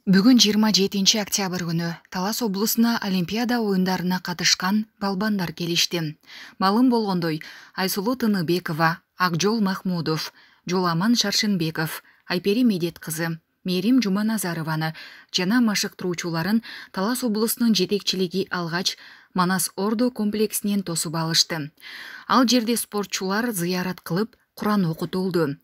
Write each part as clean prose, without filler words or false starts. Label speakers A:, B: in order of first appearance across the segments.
A: Бүгін 27 октябрь күні Талас облысына Олимпиада ойындарына қатышқан балбандар келишти. Малым болгондой, Айсулу Тыныбекова, Акжол Махмудов, Жоламан Шаршынбеков, Айпери Медет кызы, Мерим Жуманазарованы жана машыктыруучуларын Талас облысынын жетекчилиги алгач Манас Ордо комплексинен тосуп алышты. Ал жерде спортчулар зыярат кылып, Куран окутулду.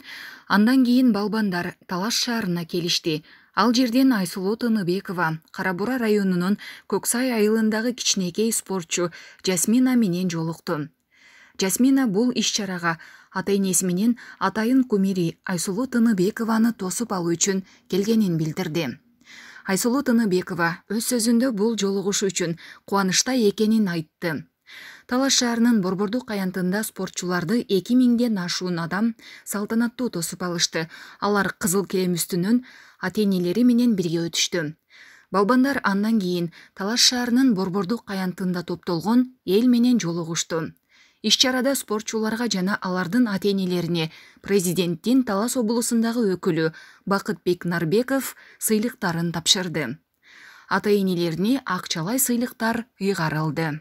A: Андан кийин балбандар Талас шаарына келишти. Ал жерден Айсулу Тыныбекова, Карабура районунун Көксай айылындагы кичинекей спортчу Жасмина менен жолукту. Жасмина бул иш-чарага ата-энеси менен атайын кумири Айсулу Тыныбекованы тосуп алуу үчүн келгенин билдирди. Айсулу Тыныбекова өз сөзүндө бул жолугуш үчүн кубанычта экенин айтты. Талас шаарынын Борбордук аянтында спортчуларды 2000ден ашуун адам салтанаттуу тосуп алышты. Алар кызыл килем үстүнөн ата-энелери менен бирге өтүштү. Балбандар андан кийин Талас шаарынын Борбордук аянтында топтолгон эл менен жолугушту. Иш-чарада спортчуларга жана алардын ата-энелерине президенттин Талас облусундагы өкүлү Бакытбек Нарбеков сыйлыктарын тапшырды. Ата-энелерине акчалай сыйлыктар ыйгарылды.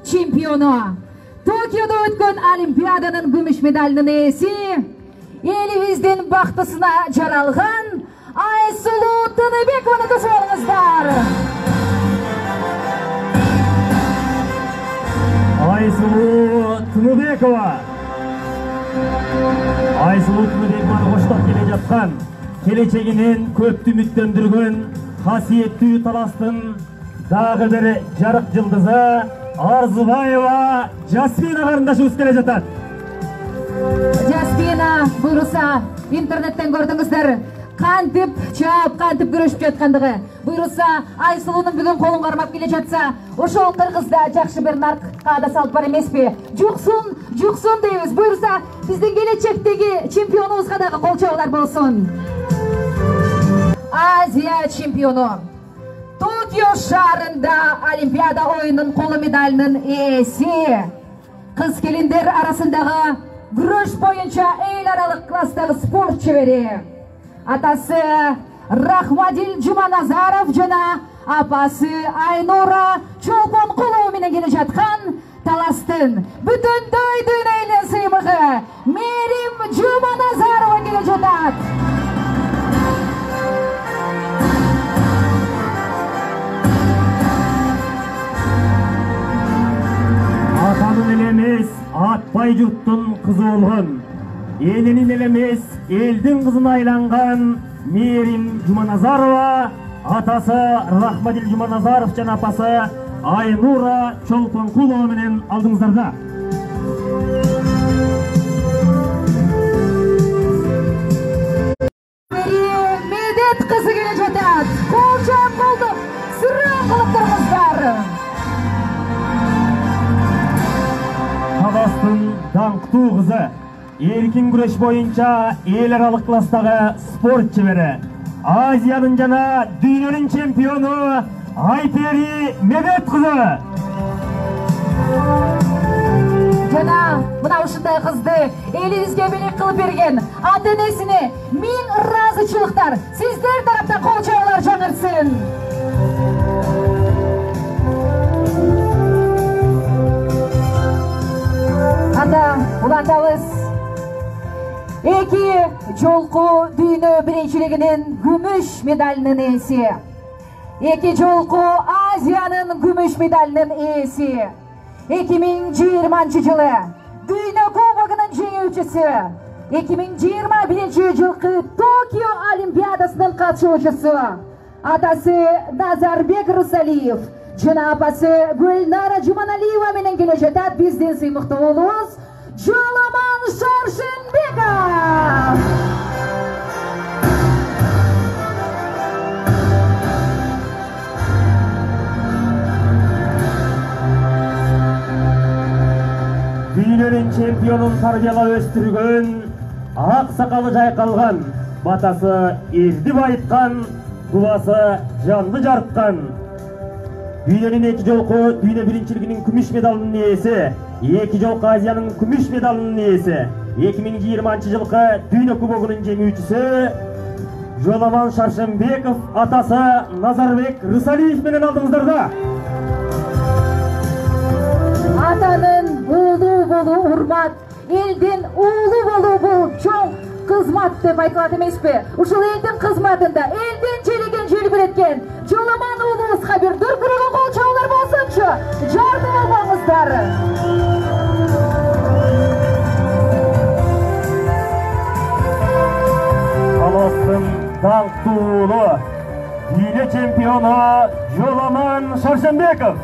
B: Чемпиону, Токиодо өткөн Олимпиаданын күмүш медалынын ээси, элибиздин бактысына жаралган Айсулу Тыныбекованы тосуп алыңыздар.
C: Айсулу Тыныбекованы коштоп келе жаткан, келечегинен көптү үмүттөндүргөн касиеттүү Таластын дагы бир жарык жылдызы Арзыбаева Жасмина карындашыбыз келе жатат.
B: Жасмина, буйруса, интернеттен көрдүңүздөр, кантип чаап, кантип күрөшүп жаткандыгы. Буйруса, Айсулунун бүгүн колун кармап келе жатса, ошол кыргызда жакшы бир наркка да салып бар эмеспи? Жуксун дейбиз. Буйруса, биздин келечектеги чемпионубузга дагы кол чабуулар болсун. Азия чемпиону, Токио шаарында Олимпиада оюнунун коло медалынын ээси, кыз келиндер арасындагы күрөш боюнча эл аралык класстагы спорт чебери, атасы Рахмадил Жуманазаров жана апасы Айнура Чолпонкулова менен келе жаткан Таластын бүтүндөй дүйнө элинин сыймыгы Мерим Жуманазарова келе жатат.
C: Атанын элемес, атпай журттун кызы болгон, элинин элемес, элдин кызына айланган Мерим Жуманазарова, атасы Рахмадил Жуманазаров жана апасы Айнура Чолпонкулова менен алдыңыздарда.
B: Медет кызы келе жатат. Кол чаап колду сырым кылып турыңуздар.
C: Таластын даңктуу кызы, эркин күрөш боюнча эл аралык класстагы спорт чебери, Азиянын жана дүйнөнүн чемпиону Айпери Медет кызы.
B: Жана мына ушундай кызды элибизге белек кылып берген ата-энесине миң ыраазычылыктар. Сиздер тараптан кол чабуулар жаңырсын. Анда улантабыз. Эки жолку дүйнө биринчилигинин күмүш медалынын ээси. Эки жолку Азиянын күмүш медалынын ээси. 2020 жылы дүйнө кубогунун жеңүүчүсү. 2021 жылкы Токио Олимпиадасынын катышуучусу. Атасы Назарбек Русалиев жана апасы Гүлнара Жуманалиева менен келе жатат биздин сыймыктуу уулубуз Жоламан Шаршынбеков.
C: Дүйнөнүн чемпионун тарбиялап өстүргөн, ак сакалы жайкалган, батасы элди байыткан, кубасы жанды жарткан. Дүйнөнүн эки жолку дүйнө биринчилигинин күмүш медалынын ээси, эки жолку Азиянын күмүш медалынын ээси, 2020 жылкы дүйнө кубогунун жеңүүчүсү Жоламан Шаршенбеков атасы Назарбек Рысалиев менен алдыңыздарда.
B: Атанын уулу болуу урмат, элдин уулу болуу бул чоң кызмат деп айтылат эмеспи? Ушул элдин кызматында элдин желеген желбиреткен Жоламан уулубузга бир дүркүрөгөн кол чабуулар болсунчу. Жардам албаңыздар.
C: Алостун даңктуу уулу, дүйнө чемпиону Жоламан Шаршенбеков.